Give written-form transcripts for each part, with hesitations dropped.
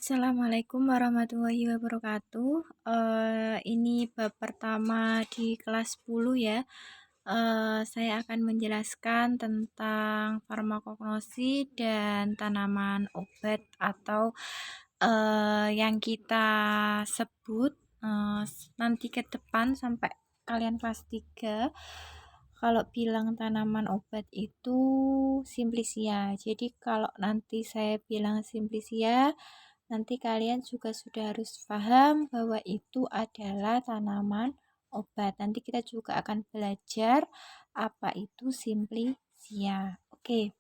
Assalamualaikum warahmatullahi wabarakatuh. Ini bab pertama di kelas 10 ya. Saya akan menjelaskan tentang farmakognosi dan tanaman obat atau yang kita sebut nanti ke depan sampai kalian kelas 3 kalau bilang tanaman obat itu simplisia. Jadi kalau nanti saya bilang simplisia, nanti kalian juga sudah harus paham bahwa itu adalah tanaman obat. Nanti kita juga akan belajar apa itu simplisia. Oke.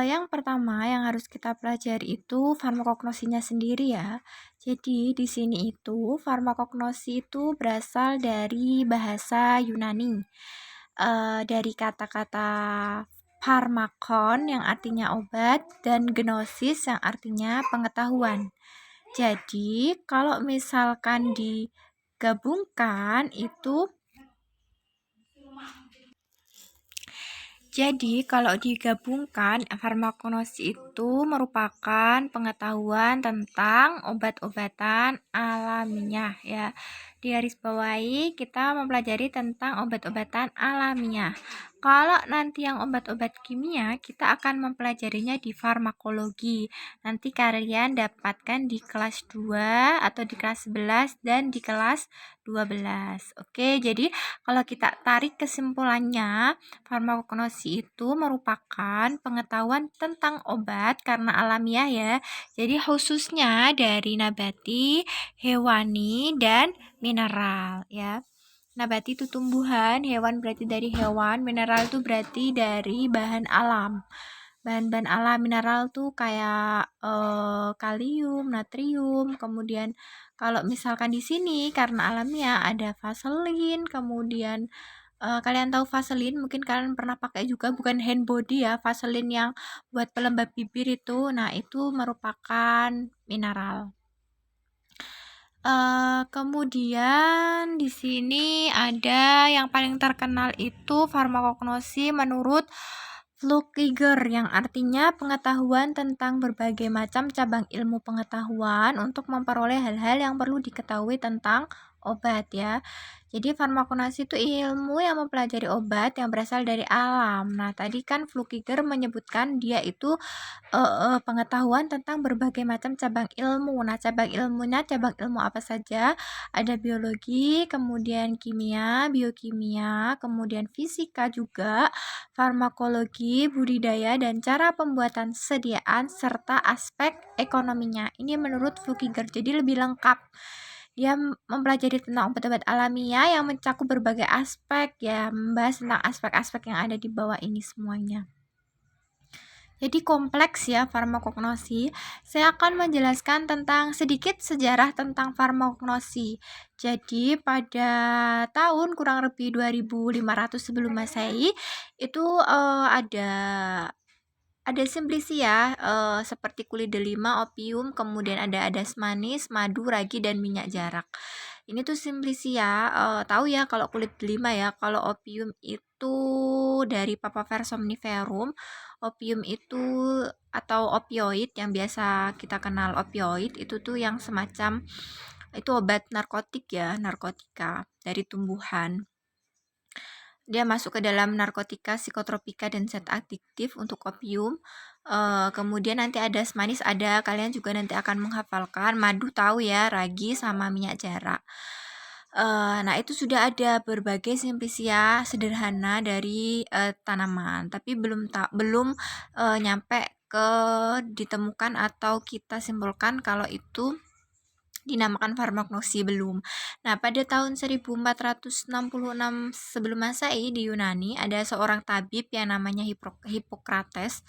Yang pertama yang harus kita pelajari itu farmakognosinya sendiri ya. Jadi di sini itu farmakognosi itu berasal dari bahasa Yunani. Dari kata-kata farmakon yang artinya obat dan gnosis yang artinya pengetahuan. Jadi kalau misalkan digabungkan itu Jadi, kalau digabungkan, farmakognosi itu merupakan pengetahuan tentang obat-obatan alamiah ya. Di garis bawahi kita mempelajari tentang obat-obatan alamiah. Kalau nanti yang obat-obat kimia, kita akan mempelajarinya di farmakologi. Nanti kalian dapatkan di kelas 2 atau di kelas 11 dan di kelas 12. Oke, jadi kalau kita tarik kesimpulannya, farmakognosi itu merupakan pengetahuan tentang obat karena alamiah ya. Jadi khususnya dari nabati, hewani, dan mineral ya. Nabati itu tumbuhan, hewan berarti dari hewan, mineral itu berarti dari bahan alam. Bahan-bahan alam mineral tuh kayak kalium, natrium, kemudian kalau misalkan di sini karena alamiah ada vaselin, kemudian kalian tahu vaselin, mungkin kalian pernah pakai juga, bukan hand body ya, vaselin yang buat pelembab bibir itu. Nah, itu merupakan mineral. Kemudian di sini ada yang paling terkenal itu farmakognosi menurut Flückiger yang artinya pengetahuan tentang berbagai macam cabang ilmu pengetahuan untuk memperoleh hal-hal yang perlu diketahui tentang obat ya. Jadi farmakognosi itu ilmu yang mempelajari obat yang berasal dari alam. Nah, tadi kan Flückiger menyebutkan dia itu pengetahuan tentang berbagai macam cabang ilmu. Nah, cabang ilmu apa saja? Ada biologi, kemudian kimia, biokimia, kemudian fisika juga, farmakologi, budidaya, dan cara pembuatan sediaan, serta aspek ekonominya. Ini menurut Flückiger, jadi lebih lengkap. Dia mempelajari tentang obat-obat alamiah yang mencakup berbagai aspek ya, membahas tentang aspek-aspek yang ada di bawah ini semuanya. Jadi kompleks ya farmakognosi. Saya akan menjelaskan tentang sedikit sejarah tentang farmakognosi. Jadi pada tahun kurang lebih 2500 sebelum Masehi itu ada simplisia seperti kulit delima, opium, kemudian ada adas manis, madu, ragi, dan minyak jarak. Ini tuh simplisia, tahu ya kalau kulit delima ya, kalau opium itu dari Papaver somniferum. Opium itu atau opioid yang biasa kita kenal opioid itu tuh yang semacam itu obat narkotik ya, narkotika dari tumbuhan. Dia masuk ke dalam narkotika, psikotropika, dan zat adiktif untuk opium. Kemudian nanti ada manis ada, kalian juga nanti akan menghafalkan. Madu tahu ya, ragi sama minyak jarak. Nah itu sudah ada berbagai simplisia sederhana dari tanaman, tapi belum nyampe ke ditemukan atau kita simpulkan kalau itu dinamakan farmakognosi belum. Nah, pada tahun 1466 sebelum Masehi di Yunani ada seorang tabib yang namanya Hippocrates.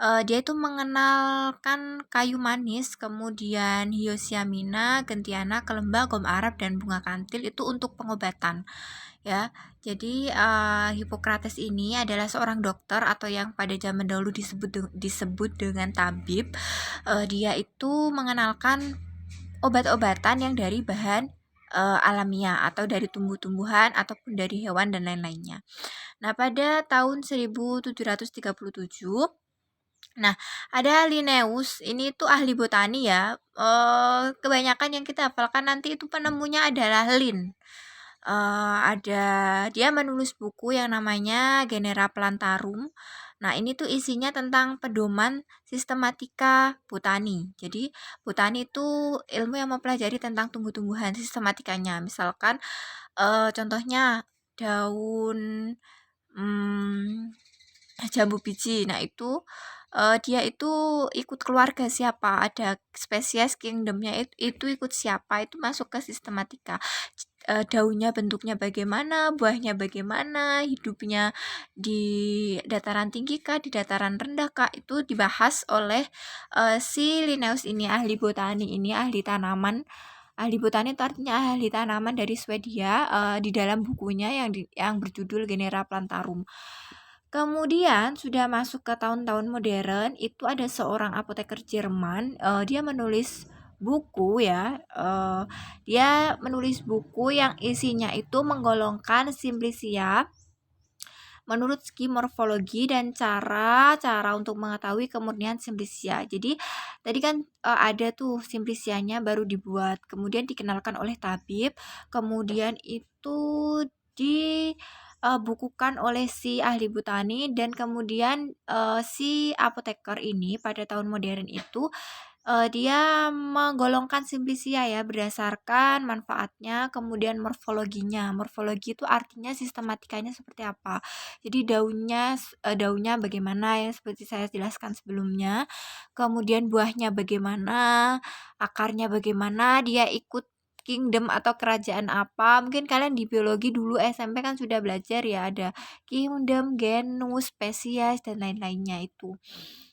Dia itu mengenalkan kayu manis, kemudian hyoscyaminna, gentiana, kelemba, gom Arab, dan bunga kantil itu untuk pengobatan. Ya, jadi Hippocrates ini adalah seorang dokter atau yang pada zaman dahulu disebut dengan tabib. Dia itu mengenalkan obat-obatan yang dari bahan alamiah atau dari tumbuh-tumbuhan ataupun dari hewan dan lain-lainnya. Nah, pada tahun 1737 Nah, ada Linnaeus, ini tuh ahli botani ya. Kebanyakan yang kita hafalkan nanti itu penemunya adalah Lin. Ada dia menulis buku yang namanya Genera Plantarum. Nah, ini tuh isinya tentang pedoman sistematika botani. Jadi, botani itu ilmu yang mempelajari tentang tumbuh-tumbuhan, sistematikanya. Misalkan contohnya daun hmm, jambu biji. Nah, itu dia itu ikut keluarga siapa, ada spesies kingdomnya itu ikut siapa, itu masuk ke sistematika. Daunnya bentuknya bagaimana, buahnya bagaimana, hidupnya di dataran tinggi kah, di dataran rendah kah, itu dibahas oleh si Linnaeus ini, ahli botani ini, ahli tanaman. Ahli botani itu artinya ahli tanaman dari Swedia, di dalam bukunya yang berjudul Genera Plantarum. Kemudian sudah masuk ke tahun-tahun modern, itu ada seorang apoteker Jerman, dia menulis buku ya, dia menulis buku yang isinya itu menggolongkan Simplicia menurut segi morfologi dan cara untuk mengetahui kemurnian Simplicia. Jadi tadi kan ada tuh Simplicianya baru dibuat, kemudian dikenalkan oleh tabib, kemudian itu dibukukan oleh si ahli botani, dan kemudian si apoteker ini pada tahun modern itu dia menggolongkan Simplicia ya berdasarkan manfaatnya, kemudian morfologinya. Morfologi itu artinya sistematikanya seperti apa. Jadi daunnya bagaimana ya seperti saya jelaskan sebelumnya. Kemudian buahnya bagaimana, akarnya bagaimana, dia ikut kingdom atau kerajaan apa. Mungkin kalian di biologi dulu SMP kan sudah belajar ya, ada kingdom, genus, spesies dan lain-lainnya itu,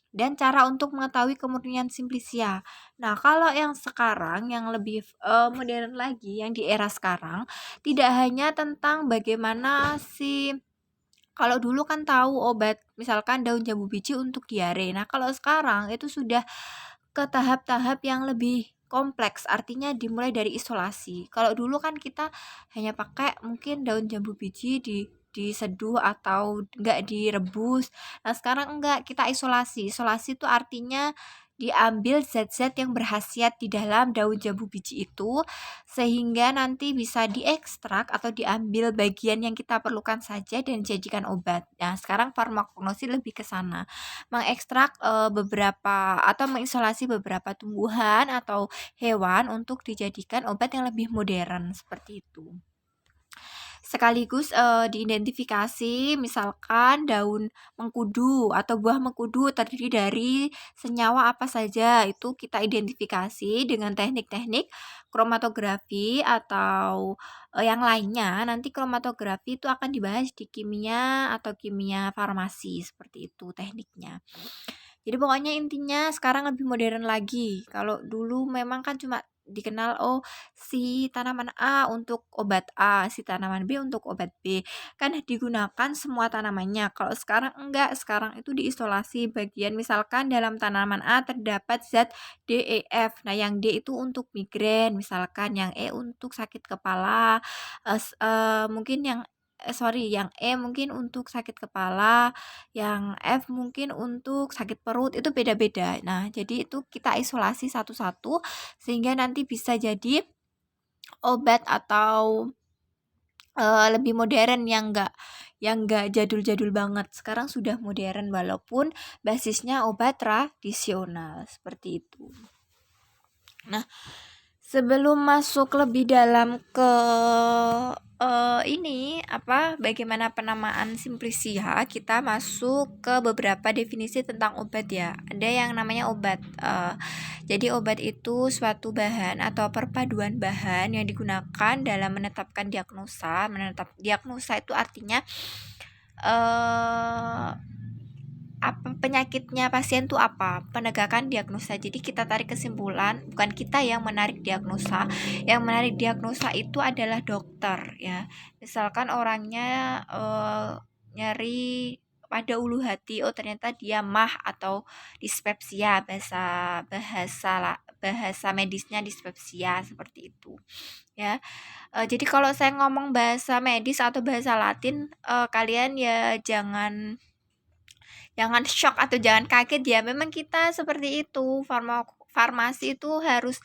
dan cara untuk mengetahui kemurnian Simplicia. Nah, kalau yang sekarang yang lebih modern lagi, yang di era sekarang, tidak hanya tentang bagaimana si kalau dulu kan tahu obat misalkan daun jambu biji untuk diare. Nah, kalau sekarang itu sudah ke tahap-tahap yang lebih kompleks, artinya dimulai dari isolasi. Kalau dulu kan kita hanya pakai mungkin daun jambu biji diseduh atau enggak direbus. Nah, sekarang enggak, kita isolasi. Isolasi itu artinya diambil zat-zat yang berkhasiat di dalam daun jambu biji itu, sehingga nanti bisa diekstrak atau diambil bagian yang kita perlukan saja dan dijadikan obat. Nah, sekarang farmakognosi lebih ke sana, mengekstrak beberapa atau mengisolasi beberapa tumbuhan atau hewan untuk dijadikan obat yang lebih modern seperti itu. Sekaligus diidentifikasi misalkan daun mengkudu atau buah mengkudu terdiri dari senyawa apa saja, itu kita identifikasi dengan teknik-teknik kromatografi atau yang lainnya. Nanti kromatografi itu akan dibahas di kimia atau kimia farmasi, seperti itu tekniknya. Jadi pokoknya intinya sekarang lebih modern lagi. Kalau dulu memang kan cuma dikenal, oh si tanaman A untuk obat A, si tanaman B untuk obat B. Kan digunakan semua tanamannya. Kalau sekarang enggak, sekarang itu diisolasi bagian, misalkan dalam tanaman A terdapat zat D, E, F. Nah, yang D itu untuk migrain, misalkan yang E untuk sakit kepala, mungkin yang E mungkin untuk sakit kepala, yang F mungkin untuk sakit perut, itu beda-beda. Nah, jadi itu kita isolasi satu-satu sehingga nanti bisa jadi obat atau lebih modern yang enggak jadul-jadul banget. Sekarang sudah modern walaupun basisnya obat tradisional seperti itu. Nah, sebelum masuk lebih dalam ke ini bagaimana penamaan Simplicia, kita masuk ke beberapa definisi tentang obat ya. Ada yang namanya obat. Jadi obat itu suatu bahan atau perpaduan bahan yang digunakan dalam menetapkan diagnosa. Diagnosa itu artinya apa penyakitnya pasien tuh apa, penegakan diagnosa. Jadi kita tarik kesimpulan, bukan kita yang menarik diagnosa. Yang menarik diagnosa itu adalah dokter ya. Misalkan orangnya nyeri pada ulu hati, oh ternyata dia mah atau dispepsia, bahasa medisnya dispepsia, seperti itu ya. Jadi kalau saya ngomong bahasa medis atau bahasa Latin, kalian ya jangan shock atau jangan kaget ya, memang kita seperti itu, farmasi itu harus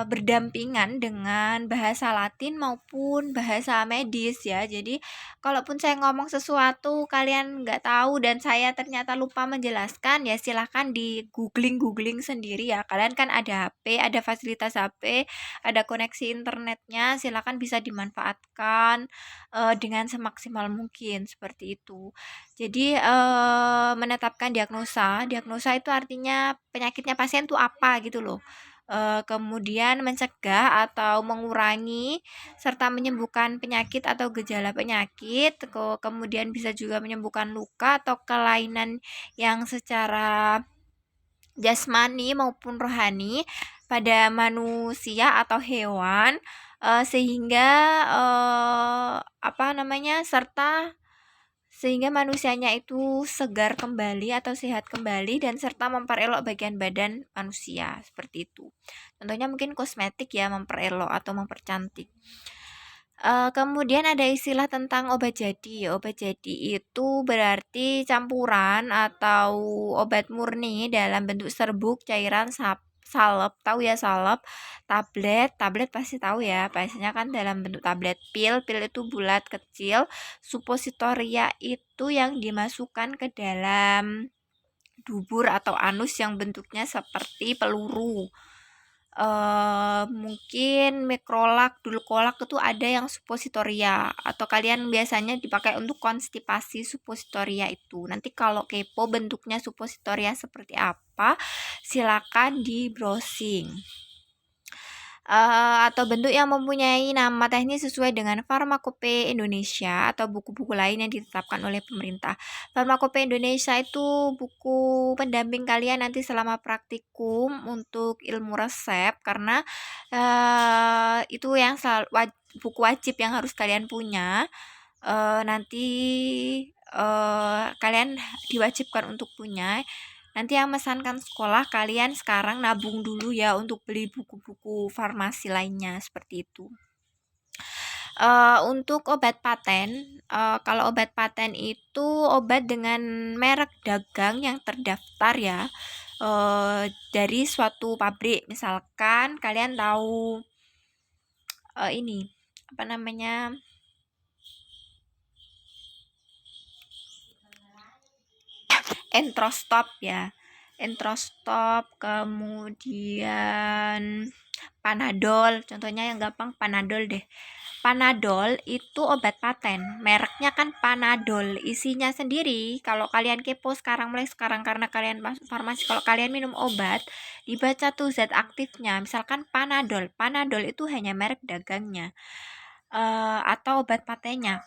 berdampingan dengan bahasa Latin maupun bahasa medis ya. Jadi kalaupun saya ngomong sesuatu kalian nggak tahu dan saya ternyata lupa menjelaskan, ya silahkan di googling sendiri ya. Kalian kan ada HP, ada fasilitas HP, ada koneksi internetnya, silahkan bisa dimanfaatkan dengan semaksimal mungkin seperti itu. Jadi menetapkan diagnosa itu artinya penyakitnya pasien tuh apa gitu loh. Kemudian mencegah atau mengurangi serta menyembuhkan penyakit atau gejala penyakit, kemudian bisa juga menyembuhkan luka atau kelainan yang secara jasmani maupun rohani pada manusia atau hewan, sehingga sehingga manusianya itu segar kembali atau sehat kembali dan serta memperelok bagian badan manusia seperti itu. Contohnya mungkin kosmetik ya, memperelok atau mempercantik. Kemudian ada istilah tentang obat jadi. Obat jadi itu berarti campuran atau obat murni dalam bentuk serbuk, cairan, salep, tahu ya salep, tablet pasti tahu ya, biasanya kan dalam bentuk tablet, pil itu bulat kecil, supositoria itu yang dimasukkan ke dalam dubur atau anus yang bentuknya seperti peluru. Mungkin mikrolak, dulkolak itu ada yang supositoria atau kalian biasanya dipakai untuk konstipasi supositoria itu. Nanti kalau kepo bentuknya supositoria seperti apa, silakan di browsing. Atau bentuk yang mempunyai nama teknis sesuai dengan Farmakope Indonesia atau buku-buku lain yang ditetapkan oleh pemerintah. Farmakope Indonesia itu buku pendamping kalian nanti selama praktikum untuk ilmu resep, karena itu yang buku wajib yang harus kalian punya. Nanti kalian diwajibkan untuk punya. Nanti yang mesankan sekolah kalian sekarang nabung dulu ya untuk beli buku-buku farmasi lainnya seperti itu. Untuk obat paten, kalau obat paten itu obat dengan merek dagang yang terdaftar ya, dari suatu pabrik. Misalkan kalian tahu ini apa namanya, Entrostop ya, Entrostop, kemudian Panadol, contohnya yang gampang Panadol deh. Panadol itu obat paten, mereknya kan Panadol, isinya sendiri. Kalau kalian kepo mulai sekarang karena kalian masuk farmasi, kalau kalian minum obat dibaca tuh zat aktifnya, misalkan Panadol itu hanya merek dagangnya, atau obat patennya.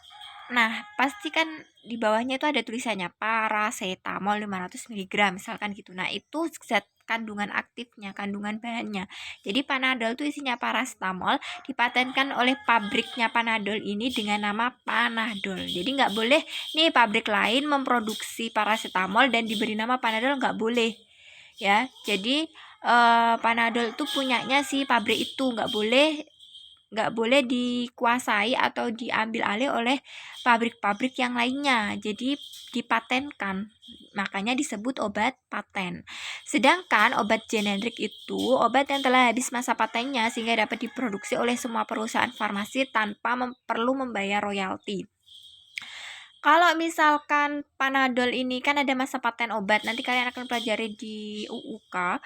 Nah, pasti kan di bawahnya itu ada tulisannya paracetamol 500 mg misalkan gitu. Nah, itu zat kandungan aktifnya, kandungan bahannya. Jadi Panadol itu isinya paracetamol, dipatenkan oleh pabriknya Panadol ini dengan nama Panadol. Jadi nggak boleh nih pabrik lain memproduksi paracetamol dan diberi nama Panadol, nggak boleh. Ya, jadi Panadol itu punyanya si pabrik itu, nggak boleh dikuasai atau diambil alih oleh pabrik-pabrik yang lainnya. Jadi dipatenkan, makanya disebut obat paten. Sedangkan obat generik itu obat yang telah habis masa patennya sehingga dapat diproduksi oleh semua perusahaan farmasi tanpa perlu membayar royalti. Kalau misalkan Panadol ini kan ada masa paten obat, nanti kalian akan pelajari di UUK,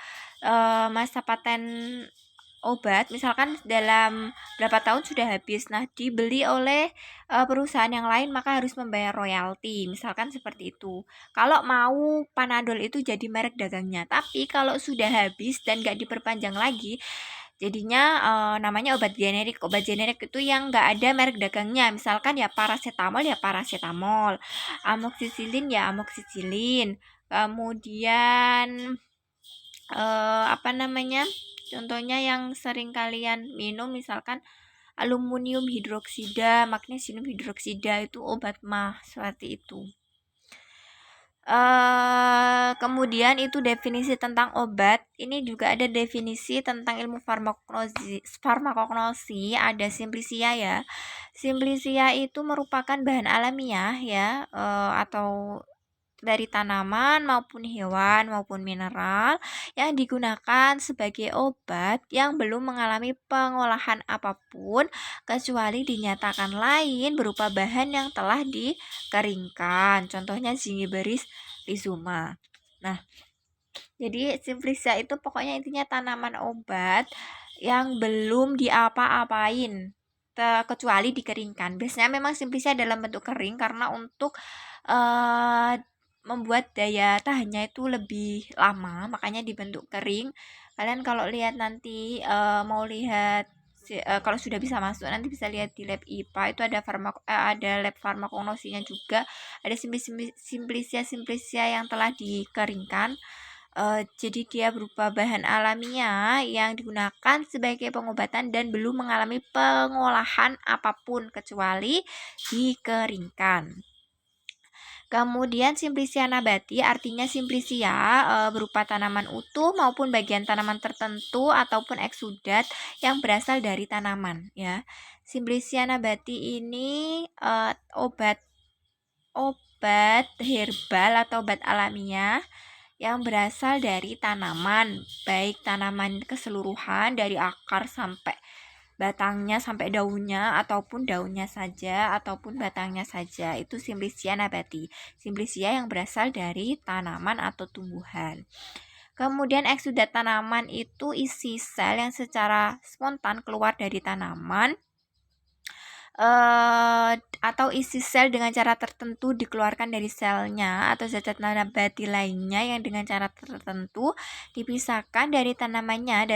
masa paten obat misalkan dalam berapa tahun sudah habis, nah dibeli oleh perusahaan yang lain maka harus membayar royalti, misalkan seperti itu. Kalau mau Panadol itu jadi merek dagangnya, tapi kalau sudah habis dan gak diperpanjang lagi, jadinya namanya obat generik. Obat generik itu yang gak ada merek dagangnya, misalkan ya paracetamol, amoxicillin ya amoxicillin, kemudian contohnya yang sering kalian minum misalkan aluminium hidroksida, magnesium hidroksida, itu obat mah seperti itu. Kemudian itu definisi tentang obat. Ini juga ada definisi tentang ilmu farmakognosi, ada Simplicia ya. Simplicia itu merupakan bahan alamiah ya, atau dari tanaman maupun hewan maupun mineral yang digunakan sebagai obat yang belum mengalami pengolahan apapun kecuali dinyatakan lain berupa bahan yang telah dikeringkan. Contohnya Zingiberis rhizoma. Nah, jadi simplicia itu pokoknya intinya tanaman obat yang belum diapa-apain kecuali dikeringkan. Biasanya memang simplicia dalam bentuk kering karena untuk eh, membuat daya tahannya itu lebih lama, makanya dibentuk kering. Kalian kalau lihat nanti mau lihat kalau sudah bisa masuk nanti bisa lihat di lab IPA itu ada lab farmakognosinya juga, ada simplicia simplicia yang telah dikeringkan. Jadi dia berupa bahan alamiah yang digunakan sebagai pengobatan dan belum mengalami pengolahan apapun kecuali dikeringkan. Kemudian simplicia nabati artinya simplicia berupa tanaman utuh maupun bagian tanaman tertentu ataupun eksudat yang berasal dari tanaman ya. Simplicia nabati ini obat herbal atau obat alamiah yang berasal dari tanaman, baik tanaman keseluruhan dari akar sampai batangnya sampai daunnya ataupun daunnya saja ataupun batangnya saja. Itu simplicia nabati. Simplicia yang berasal dari tanaman atau tumbuhan. Kemudian eksudat tanaman itu isi sel yang secara spontan keluar dari tanaman atau isi sel dengan cara tertentu dikeluarkan dari selnya atau zat-zat nabati lainnya yang dengan cara tertentu dipisahkan dari tanamannya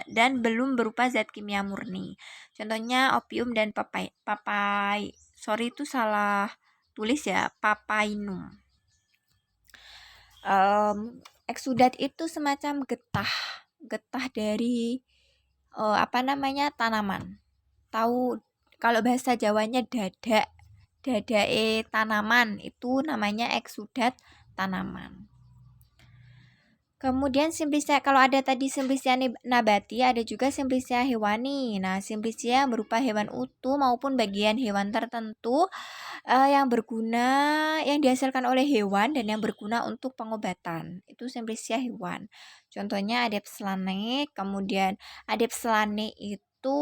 dan belum berupa zat kimia murni. Contohnya opium dan sorry itu salah tulis ya, papainum. Eksudat itu semacam getah dari tanaman. Tahu kalau bahasa Jawanya dadae tanaman itu namanya eksudat tanaman. Kemudian simplicia, kalau ada tadi simplicia nabati, ada juga simplicia hewani. Nah, simplicia berupa hewan utuh maupun bagian hewan tertentu yang dihasilkan oleh hewan dan yang berguna untuk pengobatan. Itu simplicia hewan. Contohnya Adepslane, kemudian Adepslane itu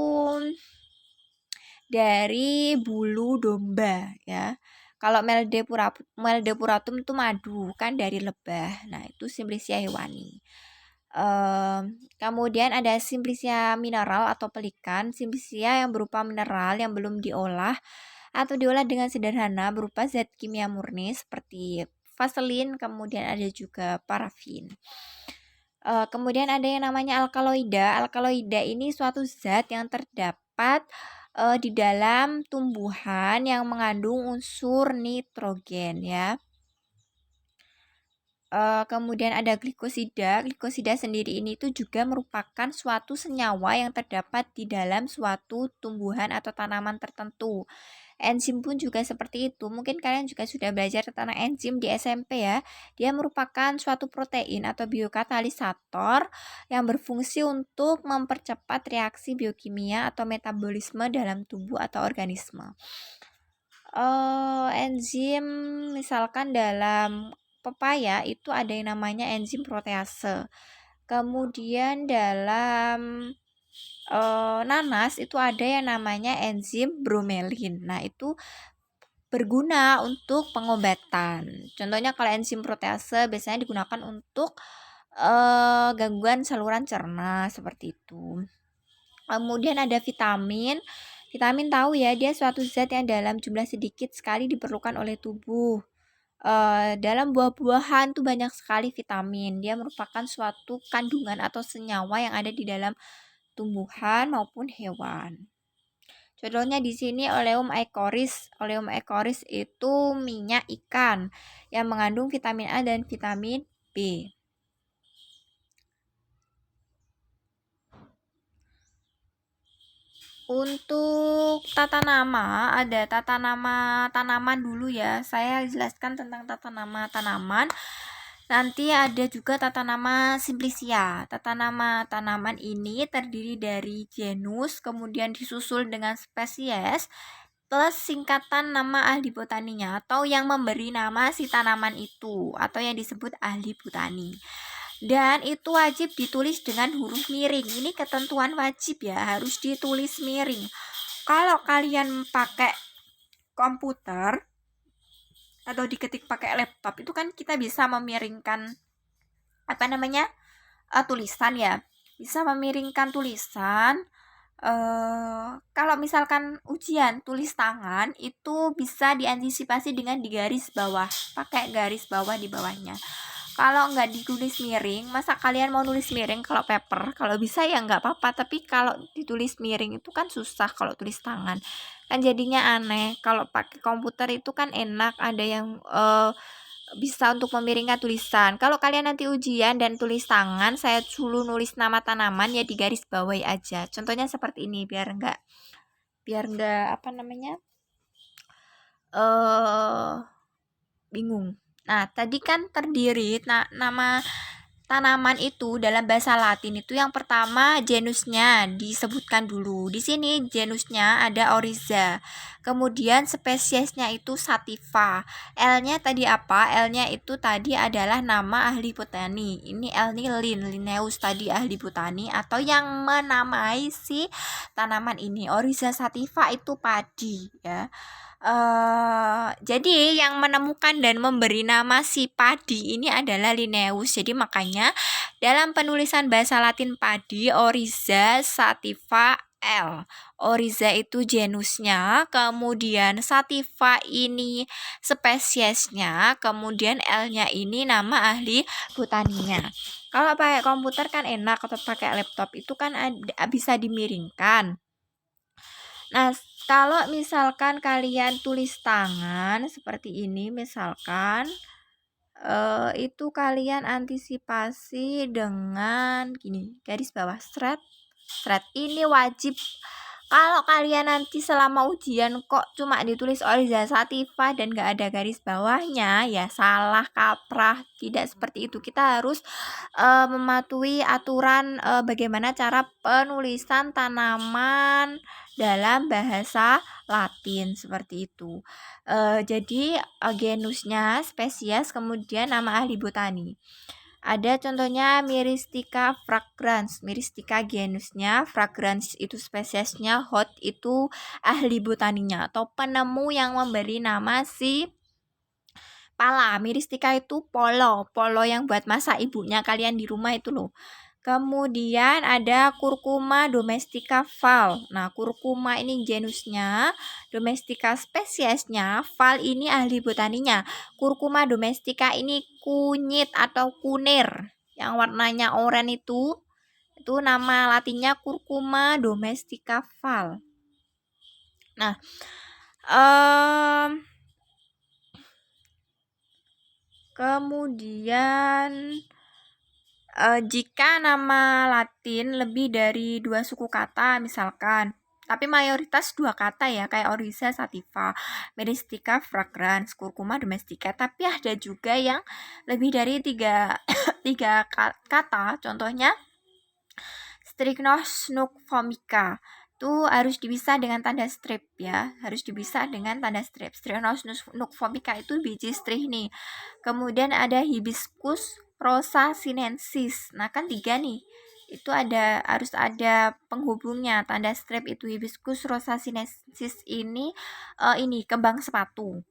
dari bulu domba ya. Kalau Meldepuratum itu madu kan dari lebah. Nah, itu simplicia hewani. Kemudian ada simplicia mineral atau pelikan. Simplicia yang berupa mineral yang belum diolah atau diolah dengan sederhana berupa zat kimia murni seperti vaselin, kemudian ada juga parafin. Kemudian ada yang namanya alkaloida. Alkaloida ini suatu zat yang terdapat di dalam tumbuhan yang mengandung unsur nitrogen ya. Kemudian ada glikosida. Glikosida sendiri ini tuh juga merupakan suatu senyawa yang terdapat di dalam suatu tumbuhan atau tanaman tertentu. Enzim pun juga seperti itu. Mungkin kalian juga sudah belajar tentang enzim di SMP ya. Dia merupakan suatu protein atau biokatalisator yang berfungsi untuk mempercepat reaksi biokimia atau metabolisme dalam tubuh atau organisme. Enzim misalkan dalam pepaya itu ada yang namanya enzim protease. Kemudian dalam nanas itu ada yang namanya enzim bromelin. Nah, itu berguna untuk pengobatan. Contohnya kalau enzim protease biasanya digunakan untuk gangguan saluran cerna seperti itu. Kemudian ada vitamin. Vitamin tahu ya, dia suatu zat yang dalam jumlah sedikit sekali diperlukan oleh tubuh. Dalam buah-buahan tuh banyak sekali vitamin. Dia merupakan suatu kandungan atau senyawa yang ada di dalam tumbuhan maupun hewan. Contohnya di sini Oleum ecoris. Oleum ecoris itu minyak ikan yang mengandung vitamin A dan vitamin B. Untuk tata nama, ada tata nama tanaman dulu ya. Saya jelaskan tentang tata nama tanaman. Nanti ada juga tata nama simplicia. Tata nama tanaman ini terdiri dari genus, kemudian disusul dengan spesies. plus singkatan nama ahli botaninya atau yang memberi nama si tanaman itu atau yang disebut ahli botani. Dan itu wajib ditulis dengan huruf miring. Ini ketentuan wajib ya, harus ditulis miring. Kalau kalian pakai komputer atau diketik pakai laptop itu kan kita bisa memiringkan tulisan ya, bisa memiringkan tulisan. Kalau misalkan ujian tulis tangan itu bisa diantisipasi dengan digaris bawah, pakai garis bawah di bawahnya. Kalau nggak ditulis miring, masa kalian mau nulis miring kalau paper? Kalau bisa ya nggak apa-apa, tapi kalau ditulis miring itu kan susah kalau tulis tangan, kan jadinya aneh. Kalau pakai komputer itu kan enak, ada yang bisa untuk memiringkan tulisan. Kalau kalian nanti ujian dan tulis tangan, saya dulu nulis nama tanaman ya di garis bawahi aja. Contohnya seperti ini biar enggak bingung. Nah, tadi kan terdiri nama tanaman itu dalam bahasa Latin itu yang pertama genusnya disebutkan dulu. Di sini genusnya ada Oryza. Kemudian spesiesnya itu Sativa. L-nya tadi apa? L-nya itu tadi adalah nama ahli botani. Ini L ini Linnaeus tadi ahli botani atau yang menamai si tanaman ini. Oryza sativa itu padi ya. Jadi yang menemukan dan memberi nama si padi ini adalah Linnaeus. Jadi makanya dalam penulisan bahasa Latin padi Oryza sativa L. Oryza itu genusnya, kemudian sativa ini spesiesnya, kemudian L-nya ini nama ahli botaninya. Kalau pakai komputer kan enak, atau pakai laptop itu kan bisa dimiringkan. Nah, kalau misalkan kalian tulis tangan seperti ini, misalkan itu kalian antisipasi dengan gini, garis bawah straight. Ini wajib. Kalau kalian nanti selama ujian kok cuma ditulis Oryza sativa dan gak ada garis bawahnya, ya salah kaprah. Tidak seperti itu. Kita harus mematuhi aturan bagaimana cara penulisan tanaman dalam bahasa Latin seperti itu. Jadi genusnya, spesies, kemudian nama ahli botani. Ada contohnya Myristica fragrans. Myristica genusnya, fragrans itu spesiesnya, hot itu ahli botaninya atau penemu yang memberi nama si pala. Myristica itu polo yang buat masak ibunya kalian di rumah itu loh. Kemudian ada Curcuma domestica Val. Nah, curcuma ini genusnya, domestica spesiesnya, Val ini ahli botaninya. Curcuma domestica ini kunyit atau kunir yang warnanya oranye itu nama latinnya Curcuma domestica Val. Nah, kemudian jika nama Latin lebih dari 2 suku kata misalkan, tapi mayoritas 2 kata ya, kayak Oryza sativa, Myristica fragrans, Curcuma domestica, tapi ada juga yang lebih dari 3 kata, contohnya Strychnos nucvomica. Itu harus dipisah dengan tanda strip ya, harus dipisah dengan tanda strip. Strychnos nucvomica itu biji strih nih. Kemudian ada Hibiscus rosa sinensis. Nah, kan 3 nih. Itu harus ada penghubungnya. Tanda strip itu Hibiscus rosa sinensis ini kembang sepatu.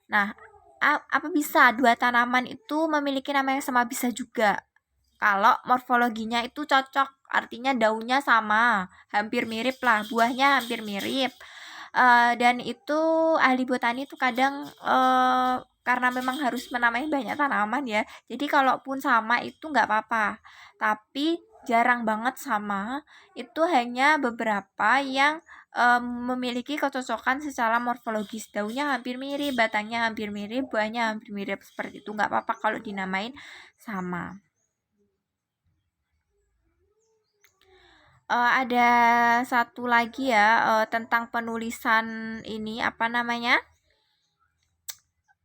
Nah, apa bisa 2 tanaman itu memiliki nama yang sama? Bisa juga. Kalau morfologinya itu cocok, artinya daunnya sama, hampir mirip lah, buahnya hampir mirip. Dan itu ahli botani itu kadang karena memang harus menamai banyak tanaman ya, jadi kalaupun sama itu nggak apa-apa, tapi jarang banget sama. Itu hanya beberapa yang memiliki kecocokan secara morfologis, daunnya hampir mirip, batangnya hampir mirip, buahnya hampir mirip, seperti itu. Nggak apa-apa kalau dinamain sama. Ada satu lagi ya tentang penulisan ini,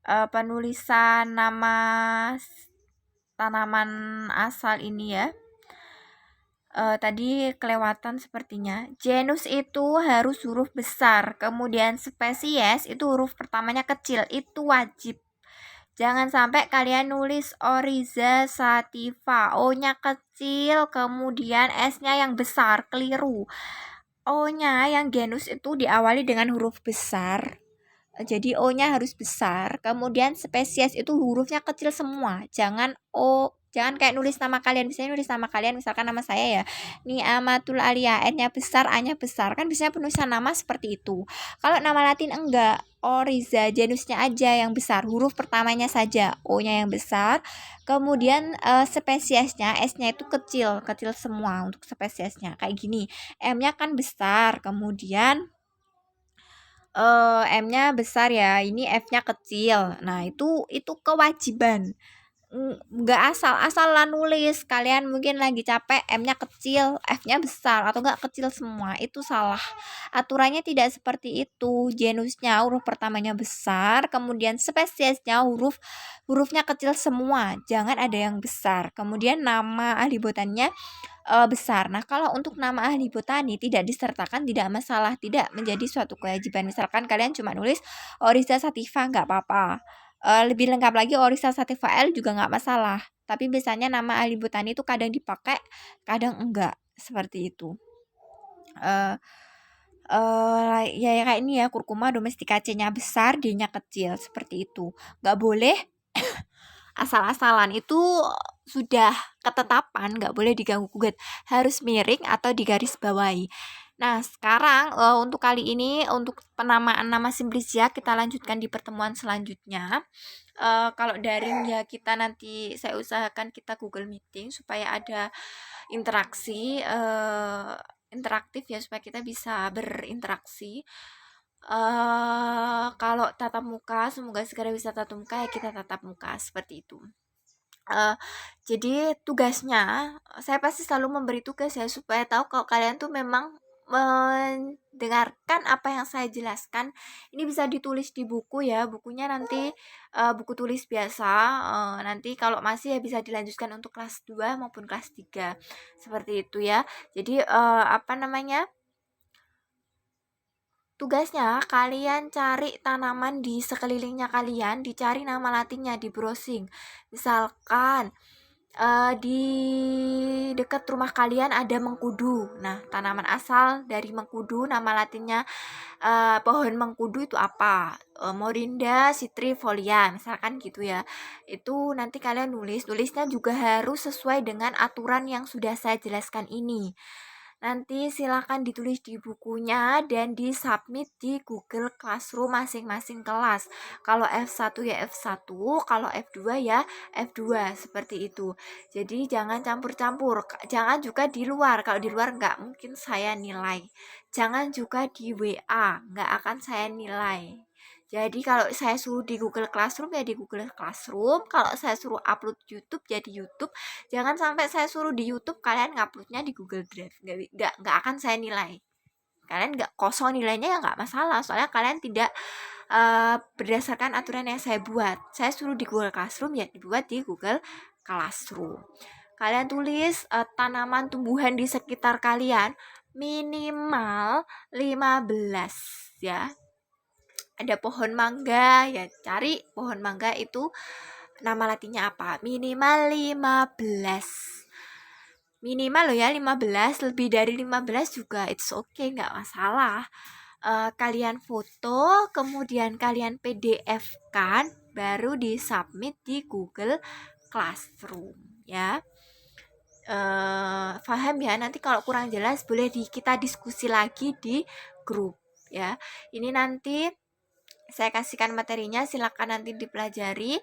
penulisan nama tanaman asal ini ya. Tadi kelewatan sepertinya. Genus itu harus huruf besar, kemudian spesies itu huruf pertamanya kecil, itu wajib. Jangan sampai kalian nulis Oryza sativa, O-nya kecil, kemudian S-nya yang besar, keliru. O-nya yang genus itu diawali dengan huruf besar. Jadi O-nya harus besar, kemudian spesies itu hurufnya kecil semua. Jangan kayak nulis nama kalian. Misalnya nulis nama kalian, misalkan nama saya ya, Niamatul Alia, N-nya besar, A-nya besar. Kan biasanya penulisan nama seperti itu. Kalau nama Latin enggak, Oryza, genusnya aja yang besar, huruf pertamanya saja, O-nya yang besar. Kemudian spesiesnya, S-nya itu kecil, kecil semua untuk spesiesnya. Kayak gini, M-nya kan besar, kemudian M-nya besar ya, ini F-nya kecil. Nah, itu kewajiban. Nggak asal-asalan nulis. Kalian mungkin lagi capek, M-nya kecil, F-nya besar atau enggak kecil semua. Itu salah. Aturannya tidak seperti itu. Genusnya huruf pertamanya besar, kemudian spesiesnya hurufnya kecil semua. Jangan ada yang besar. Kemudian nama ahli botannya besar. Nah, kalau untuk nama ahli botani tidak disertakan tidak masalah, tidak menjadi suatu kewajiban. Misalkan kalian cuma nulis Oryza sativa nggak apa-apa. Lebih lengkap lagi Oryza sativa L juga nggak masalah. Tapi biasanya nama ahli botani itu kadang dipakai, kadang enggak, seperti itu. Ya kayak ini ya, kurkuma domestica C-nya besar, D-nya kecil, seperti itu. Nggak boleh asal-asalan, itu sudah ketetapan, nggak boleh diganggu gugat, harus miring atau digaris bawahi. Nah, sekarang untuk kali ini untuk penamaan nama Simplicia kita lanjutkan di pertemuan selanjutnya. Kalau daring ya kita nanti saya usahakan kita Google Meeting supaya ada interaksi interaktif ya, supaya kita bisa berinteraksi. Kalau tatap muka, semoga segera bisa tatap muka, ya kita tatap muka seperti itu. Jadi tugasnya saya pasti selalu memberi tugas ya, supaya tahu kalau kalian tuh memang mendengarkan apa yang saya jelaskan. Ini bisa ditulis di buku ya, bukunya nanti buku tulis biasa. Nanti kalau masih ya bisa dilanjutkan untuk kelas 2 maupun kelas 3 seperti itu ya. Jadi apa namanya, tugasnya kalian cari tanaman di sekelilingnya kalian, dicari nama latinnya, di browsing. Misalkan di dekat rumah kalian ada mengkudu. Nah, tanaman asal dari mengkudu, nama latinnya pohon mengkudu itu apa? Morinda citrifolia, misalkan gitu ya. Itu nanti kalian nulisnya juga harus sesuai dengan aturan yang sudah saya jelaskan ini. Nanti silakan ditulis di bukunya dan disubmit di Google Classroom masing-masing kelas. Kalau F1 ya F1, kalau F2 ya F2, seperti itu. Jadi jangan campur-campur, jangan juga di luar. Kalau di luar nggak mungkin saya nilai. Jangan juga di WA, nggak akan saya nilai. Jadi kalau saya suruh di Google Classroom ya di Google Classroom, kalau saya suruh upload YouTube ya di YouTube. Jangan sampai saya suruh di YouTube kalian nguploadnya di Google Drive, nggak akan saya nilai. Kalian nggak kosong nilainya ya nggak masalah, soalnya kalian tidak berdasarkan aturan yang saya buat. Saya suruh di Google Classroom ya dibuat di Google Classroom. Kalian tulis tanaman tumbuhan di sekitar kalian minimal 15 ya. Ada pohon mangga ya, cari pohon mangga itu nama latinnya apa, minimal 15. Minimal loh ya 15, lebih dari 15 juga it's okay, nggak masalah. Kalian foto, kemudian kalian PDF kan, baru disubmit di Google Classroom ya. Paham ya? Nanti kalau kurang jelas boleh kita diskusi lagi di grup ya. Ini nanti saya kasihkan materinya, silakan nanti dipelajari.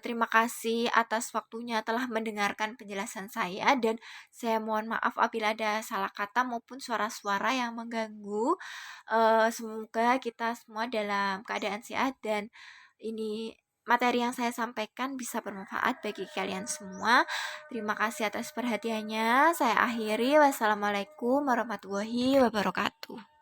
Terima kasih atas waktunya telah mendengarkan penjelasan saya, dan saya mohon maaf apabila ada salah kata maupun suara-suara yang mengganggu. Semoga kita semua dalam keadaan sehat dan ini materi yang saya sampaikan bisa bermanfaat bagi kalian semua. Terima kasih atas perhatiannya. Saya akhiri. Wassalamualaikum warahmatullahi wabarakatuh.